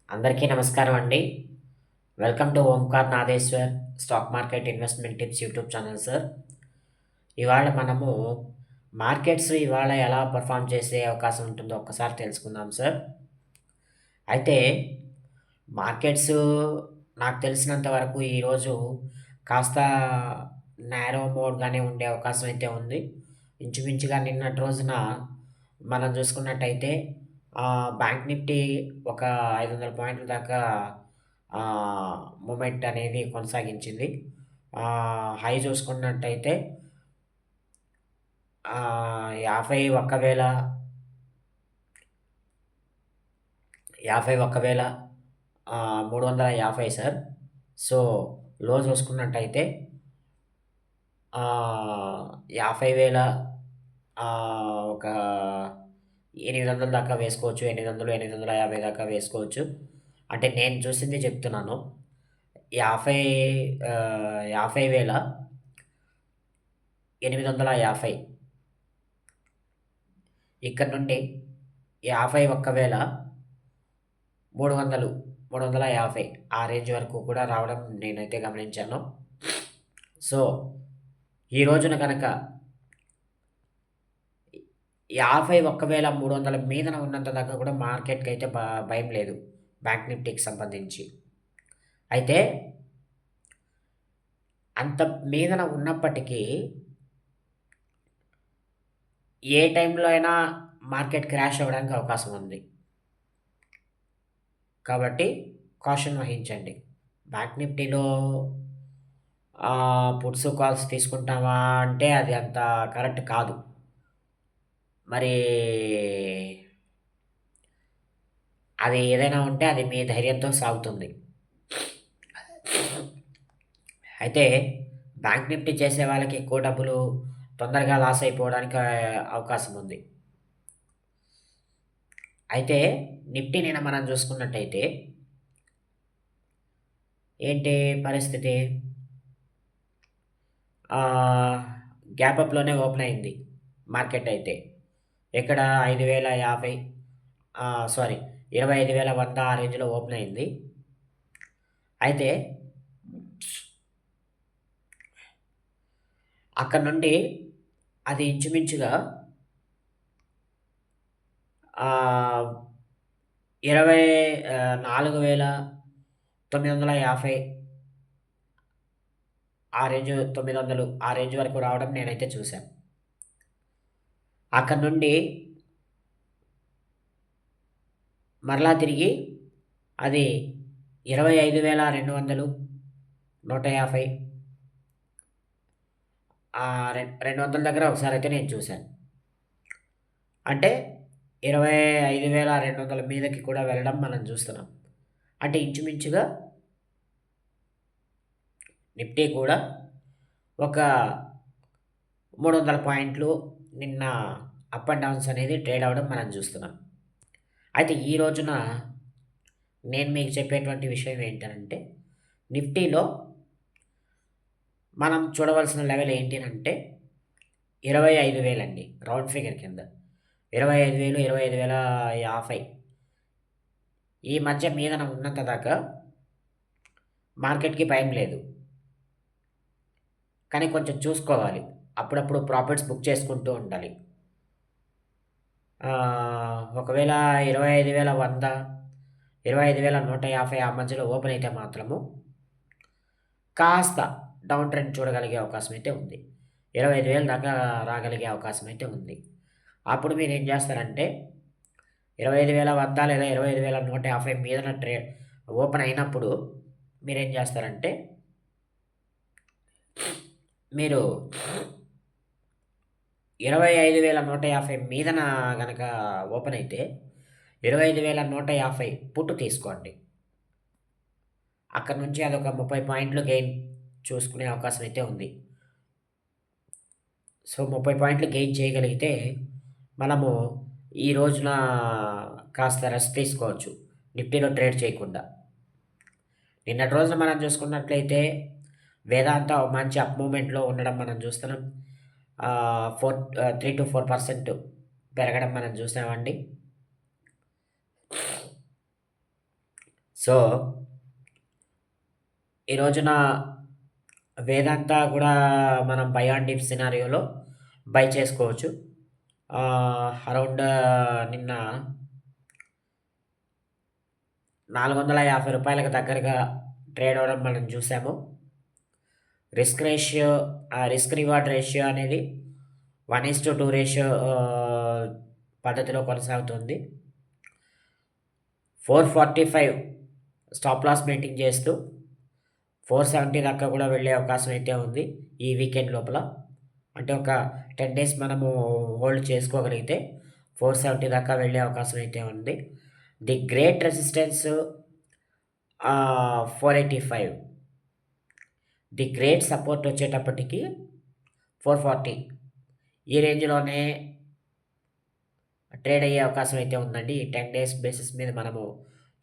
అందరికీ నమస్కారం అండి. Welcome to Omkar Nageshwar stock market investment tips YouTube channel sir. ఇవాళ మనము మార్కెట్స్ ఇవాళ ఎలా పెర్ఫార్మ్ చేసే అవకాశం ఉంటుందో ఒక్కసారి తెలుసుకుందాం సార్. అయితే మార్కెట్స్ నాకు తెలిసినంత వరకు ఈరోజు కాస్త నారో మోడ్‌గానే ఉండే అవకాశం అయితే ఉంది. ఇంచుమించుగా నిన్నటి రోజున మనం చూసుకున్నట్టయితే బ్యాంక్ నిఫ్టీ ఒక 500 పాయింట్ల దాకా మూవ్‌మెంట్ అనేది కొనసాగించింది. హై చూసుకున్నట్టయితే 51,000 350 సార్. సో, లో చూసుకున్నట్టయితే 50,000 ఒక 800 దాకా వేసుకోవచ్చు. 800, 850 దాకా వేసుకోవచ్చు. అంటే నేను చూసింది చెప్తున్నాను. 50 50,850 ఇక్కడ నుండి 51,300, 350 ఆ రేంజ్ వరకు కూడా రావడం నేనైతే గమనించాను. సో, ఈ రోజున గనక 51,300 మీదన ఉన్నంత దాకా కూడా మార్కెట్‌కైతే భయం లేదు. బ్యాంక్ నిఫ్టీకి సంబంధించి. అయితే అంత మీదన ఉన్నప్పటికీ ఏ టైంలో అయినా మార్కెట్ క్రాష్ అవ్వడానికి అవకాశం ఉంది. కాబట్టి కాషన్ వహించండి. బ్యాంక్ నిఫ్టీలో పుట్స్, కాల్స్ తీసుకుంటామా అంటే అది అంత కరెక్ట్ కాదు. మరి అది ఏదైనా ఉంటే అది మీ ధైర్యంతో సాగుతుంది. అయితే బ్యాంక్ నిఫ్టీ చేసే వాళ్ళకి ఎక్కువ డబ్బులు తొందరగా లాస్ అయిపోవడానికి అవకాశం ఉంది. అయితే నిఫ్టీ నిన్న మనం చూసుకున్నట్టయితే ఏంటి పరిస్థితి? గ్యాప్ అప్‌లోనే ఓపెన్ అయింది మార్కెట్ అయితే. ఎక్కడ 5,050 సారీ 25,100 ఆ రేంజ్‌లో ఓపెన్ అయింది. అయితే అక్కడ నుండి అది ఇంచుమించుగా 4,950 ఆ రేంజ్ 900 ఆ రేంజ్ వరకు రావడం నేనైతే చూసాను. అక్కడి నుండి మరలా తిరిగి అది 25,200, 150 200 దగ్గర ఒకసారైతే నేను చూసాను. అంటే 25,200 మీదకి కూడా వెళ్ళడం మనం చూస్తున్నాం. అంటే ఇంచుమించుగా నిఫ్టీ కూడా ఒక 300 పాయింట్లు నిన్న అప్ అండ్ డౌన్స్ అనేది ట్రేడ్ అవ్వడం మనం చూస్తున్నాం. అయితే ఈ రోజున నేను మీకు చెప్పేటువంటి విషయం ఏంటనంటే నిఫ్టీలో మనం చూడవలసిన లెవెల్ ఏంటి అనంటే 25,000 అండి. రౌండ్ ఫిగర్ కింద. 25,000, 25,050 ఈ మధ్య మీదన ఉన్నంత దాకా మార్కెట్‌కి భయం లేదు. కానీ కొంచెం చూసుకోవాలి. అప్పుడప్పుడు ప్రాఫిట్స్ బుక్ చేసుకుంటూ ఉండాలి. ఒకవేళ 25,100, 25,150 ఆ మధ్యలో ఓపెన్ అయితే మాత్రము కాస్త డౌన్ ట్రెండ్ చూడగలిగే అవకాశం అయితే ఉంది. 25,000 దాకా రాగలిగే అవకాశం అయితే ఉంది. అప్పుడు మీరేం చేస్తారంటే 25,100 లేదా 25,150 మీదన ఓపెన్ అయినప్పుడు మీరేం చేస్తారంటే మీరు 25,150 మీదన గనక ఓపెన్ అయితే 25,150 పుట్ తీసుకోండి. అక్కడి నుంచి అదొక 30 పాయింట్లు గెయిన్ చూసుకునే అవకాశం అయితే ఉంది. సో, 30 పాయింట్లు గెయిన్ చేయగలిగితే మనము ఈ రోజున కాస్త రెస్ట్ తీసుకోవచ్చు. నిఫ్టీలో ట్రేడ్ చేయకుండా. నిన్నటి రోజున మనం చూసుకున్నట్లయితే వేదాంత మంచి అప్ మూవ్‌మెంట్‌లో ఉండడం మనం చూస్తున్నాం. 3-4% పెరగడం మనం చూసామండి. సో, ఈ రోజున వేదాంత కూడా మనం బై ఆన్ డిప్ సినారియోలో బై చేసుకోవచ్చు. అరౌండ్ నిన్న ₹450కి దగ్గరగా ట్రేడ్ అవ్వడం మనం చూసాము. రిస్క్ రివార్డ్ రేషియో అనేది 1:2 రేషియో పద్ధతిలో కొనసాగుతుంది. 445 స్టాప్ లాస్ మెయింటైన్ చేస్తూ 470 దాకా కూడా వెళ్ళే అవకాశం అయితే ఉంది ఈ వీకెండ్ లోపల. అంటే ఒక 10 డేస్ మనము హోల్డ్ చేసుకోగలిగితే 470 దాకా వెళ్ళే అవకాశం అయితే ఉంది. The great resistance 485. The great support వచ్చేటప్పటికి 440. ఈ రేంజ్‌లోనే ట్రేడ్ అయ్యే అవకాశం అయితే ఉందండి. ఈ 10 డేస్ బేసిస్ మీద మనము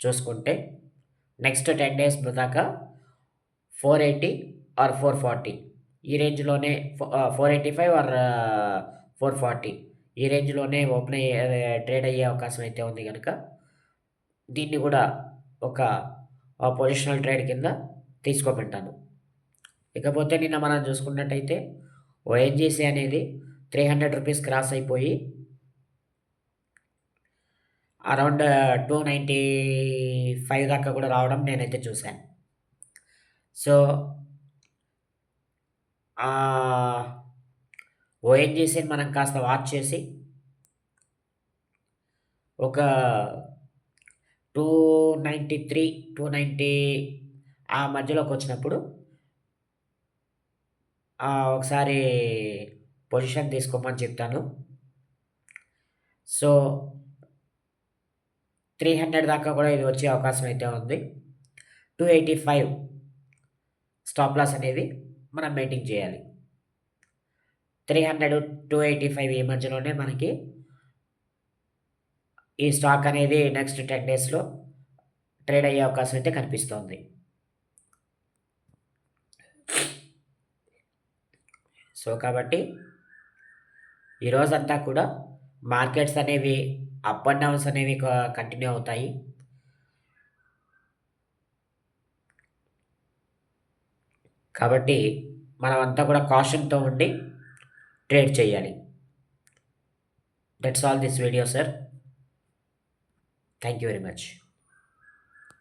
చూసుకుంటే. నెక్స్ట్ 10 డేస్ దాకా 480 ఆర్ 440 ఈ రేంజ్‌లోనే 485 ఆర్ 440 ఈ రేంజ్‌లోనే ట్రేడ్ అయ్యే అవకాశం అయితే ఉంది గనక, దీన్ని కూడా ఒక పొజిషనల్ ట్రేడ్ కింద తీసుకోమంటాను. ఇకపోతే నిన్న మనం చూసుకున్నట్టయితే ఓఎన్జీసీ అనేది ₹300 క్రాస్ అయిపోయి అరౌండ్ 295 దాకా కూడా రావడం నేనైతే చూశాను. సో, ఓఎన్జీసీని మనం కాస్త వాచ్ చేసి ఒక 293, 290 ఆ మధ్యలోకి వచ్చినప్పుడు ఒకసారి పొజిషన్ తీసుకోమని చెప్తాను. సో, 300 దాకా కూడా ఇది వచ్చే అవకాశం అయితే ఉంది. 285 స్టాప్ లాస్ అనేది మనం మెయింటైన్ చేయాలి. 300, 285 ఈ మధ్యలోనే మనకి ఈ స్టాక్ అనేది నెక్స్ట్ 10 డేస్‌లో ట్రేడ్ అయ్యే అవకాశం అయితే కనిపిస్తోంది. సో, కాబట్టి ఈ రోజంతా కూడా మార్కెట్స్ అనేవి అప్ అండ్ డౌన్స్ అనేవి కంటిన్యూ అవుతాయి. కాబట్టి మనమంతా కూడా కాషన్‌తో ఉండి ట్రేడ్ చేయాలి. That's all this video sir. Thank you very much.